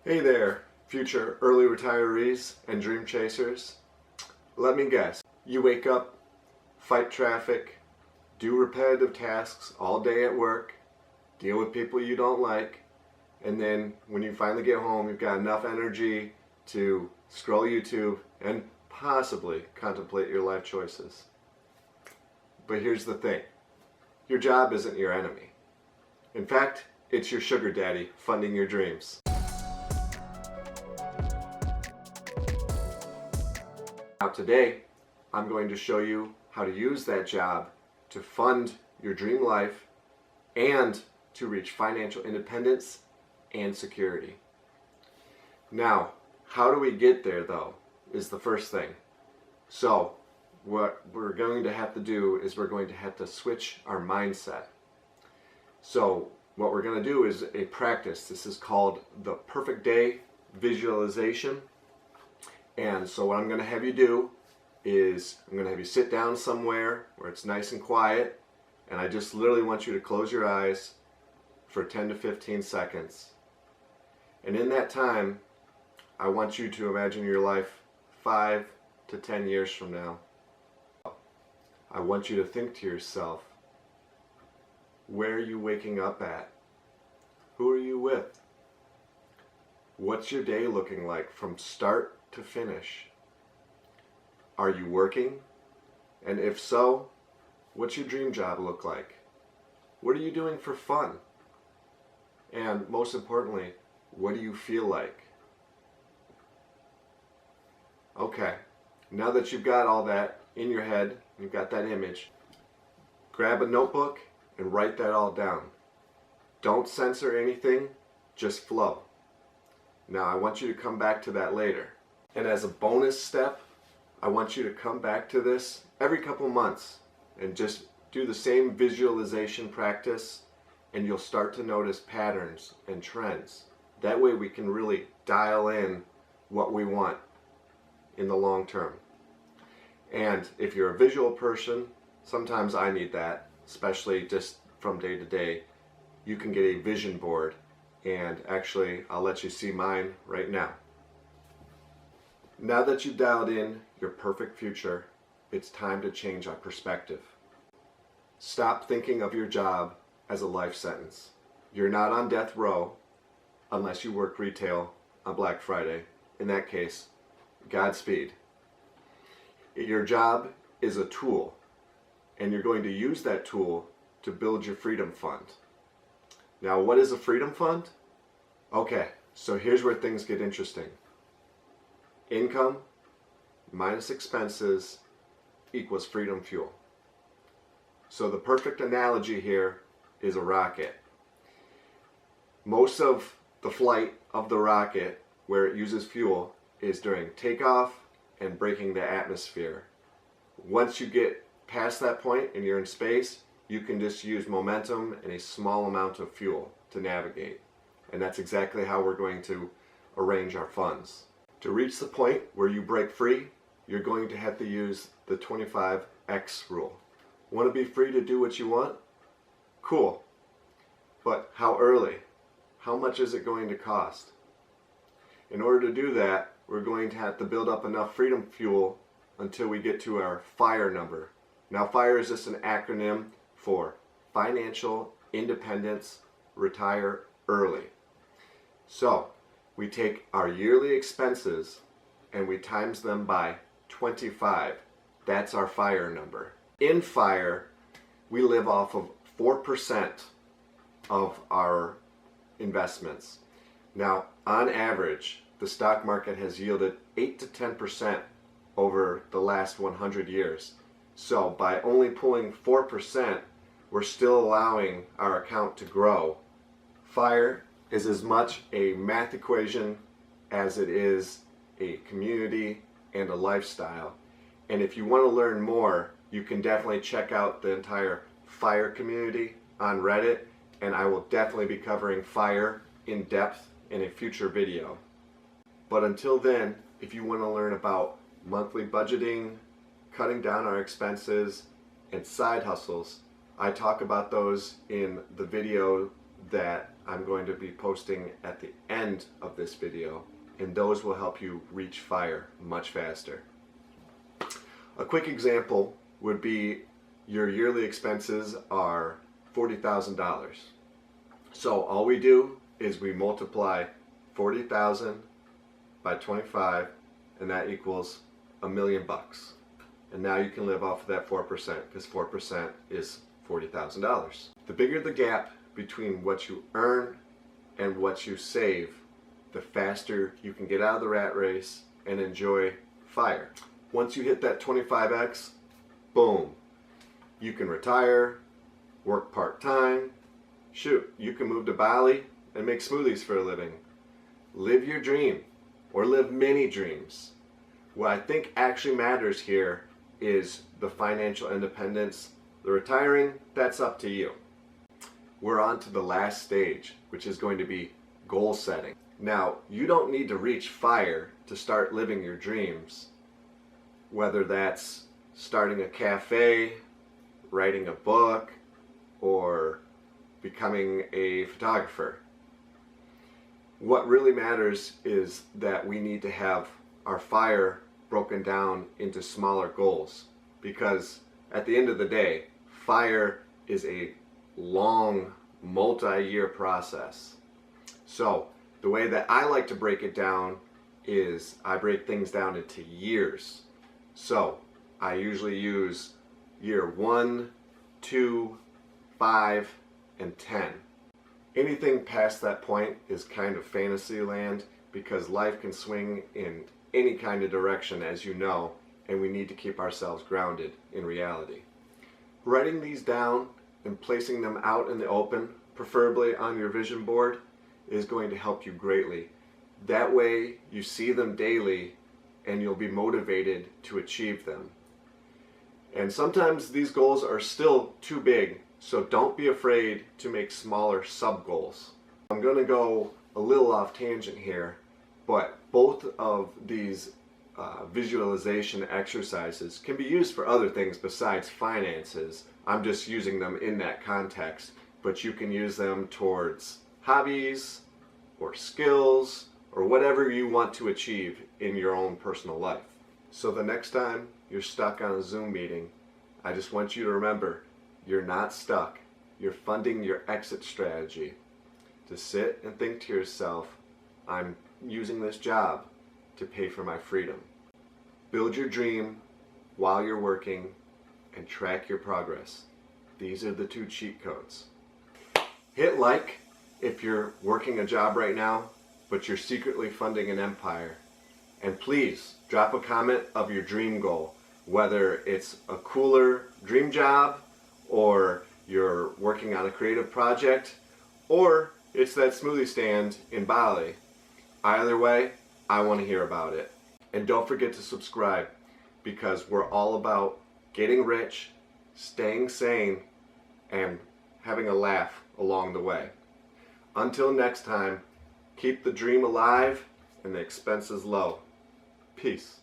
Hey there, future early retirees and dream chasers. Let me guess, you wake up, fight traffic, do repetitive tasks all day at work, deal with people you don't like, and then when you finally get home, you've got enough energy to scroll YouTube and possibly contemplate your life choices. But here's the thing, your job isn't your enemy. In fact, it's your sugar daddy funding your dreams. Now today, I'm going to show you how to use that job to fund your dream life and to reach financial independence and security. Now, how do we get there though, is the first thing. So, what we're going to have to do is we're going to have to switch our mindset. So, what we're going to do is a practice. This is called the perfect day visualization. And so what I'm going to have you do is I'm going to have you sit down somewhere where it's nice and quiet, and I just literally want you to close your eyes for 10 to 15 seconds. And in that time, I want you to imagine your life 5 to 10 years from now. I want you to think to yourself, where are you waking up at? Who are you with? What's your day looking like from start to finish? Are you working? And if so, what's your dream job look like? What are you doing for fun? And most importantly, what do you feel like? Okay, now that you've got all that in your head, you've got that image, grab a notebook and write that all down. Don't censor anything, just flow. Now I want you to come back to that later. And as a bonus step, I want you to come back to this every couple months and just do the same visualization practice, and you'll start to notice patterns and trends. That way we can really dial in what we want in the long term. And if you're a visual person, sometimes I need that, especially just from day to day. You can get a vision board, and actually I'll let you see mine right now. Now that you've dialed in your perfect future, it's time to change our perspective. Stop thinking of your job as a life sentence. You're not on death row unless you work retail on Black Friday. In that case, Godspeed. Your job is a tool, and you're going to use that tool to build your freedom fund. Now, what is a freedom fund? Okay, so here's where things get interesting. Income minus expenses equals freedom fuel. So the perfect analogy here is a rocket. Most of the flight of the rocket, where it uses fuel, is during takeoff and breaking the atmosphere. Once you get past that point and you're in space, you can just use momentum and a small amount of fuel to navigate. And that's exactly how we're going to arrange our funds. To reach the point where you break free, you're going to have to use the 25X rule. Want to be free to do what you want? Cool. But how early? How much is it going to cost? In order to do that, we're going to have to build up enough freedom fuel until we get to our FIRE number. Now, FIRE is just an acronym for Financial Independence Retire Early. So, we take our yearly expenses and we times them by 25. That's our FIRE number. In FIRE, we live off of 4% of our investments. Now, on average, the stock market has yielded 8 to 10% over the last 100 years. So by only pulling 4%, we're still allowing our account to grow. FIRE is as much a math equation as it is a community and a lifestyle. And if you want to learn more, you can definitely check out the entire FIRE community on Reddit, and I will definitely be covering FIRE in depth in a future video. But until then, if you want to learn about monthly budgeting, cutting down our expenses, and side hustles, I talk about those in the video that I'm going to be posting at the end of this video, and those will help you reach FIRE much faster. A quick example would be your yearly expenses are $40,000. So all we do is we multiply 40,000 by 25, and that equals $1,000,000. And now you can live off of that 4%, because 4% is $40,000. The bigger the gap between what you earn and what you save, the faster you can get out of the rat race and enjoy FIRE. Once you hit that 25x, boom, you can retire, work part-time, shoot, you can move to Bali and make smoothies for a living. Live your dream, or live many dreams. What I think actually matters here is the financial independence. The retiring, that's up to you. We're on to the last stage, which is going to be goal setting. Now, you don't need to reach FIRE to start living your dreams, whether that's starting a cafe, writing a book, or becoming a photographer. What really matters is that we need to have our FIRE broken down into smaller goals, because at the end of the day, FIRE is a long, multi-year process. So the way that I like to break it down is I break things down into years. So I usually use year 1, 2, 5, and 10. Anything past that point is kind of fantasy land, because life can swing in any kind of direction, as you know, and we need to keep ourselves grounded in reality. Writing these down and placing them out in the open, preferably on your vision board, is going to help you greatly. That way you see them daily and you'll be motivated to achieve them. And sometimes these goals are still too big, so don't be afraid to make smaller sub-goals. I'm going to go a little off tangent here, but both of these visualization exercises can be used for other things besides finances. I'm just using them in that context, but you can use them towards hobbies or skills or whatever you want to achieve in your own personal life. So the next time you're stuck on a Zoom meeting, I just want you to remember, you're not stuck. You're funding your exit strategy. To sit and think to yourself, I'm using this job to pay for my freedom. Build your dream while you're working and track your progress. These are the 2 cheat codes. Hit like if you're working a job right now, but you're secretly funding an empire. And please drop a comment of your dream goal, whether it's a cooler dream job, or you're working on a creative project, or it's that smoothie stand in Bali. Either way, I want to hear about it. And don't forget to subscribe, because we're all about getting rich, staying sane, and having a laugh along the way. Until next time, keep the dream alive and the expenses low. Peace.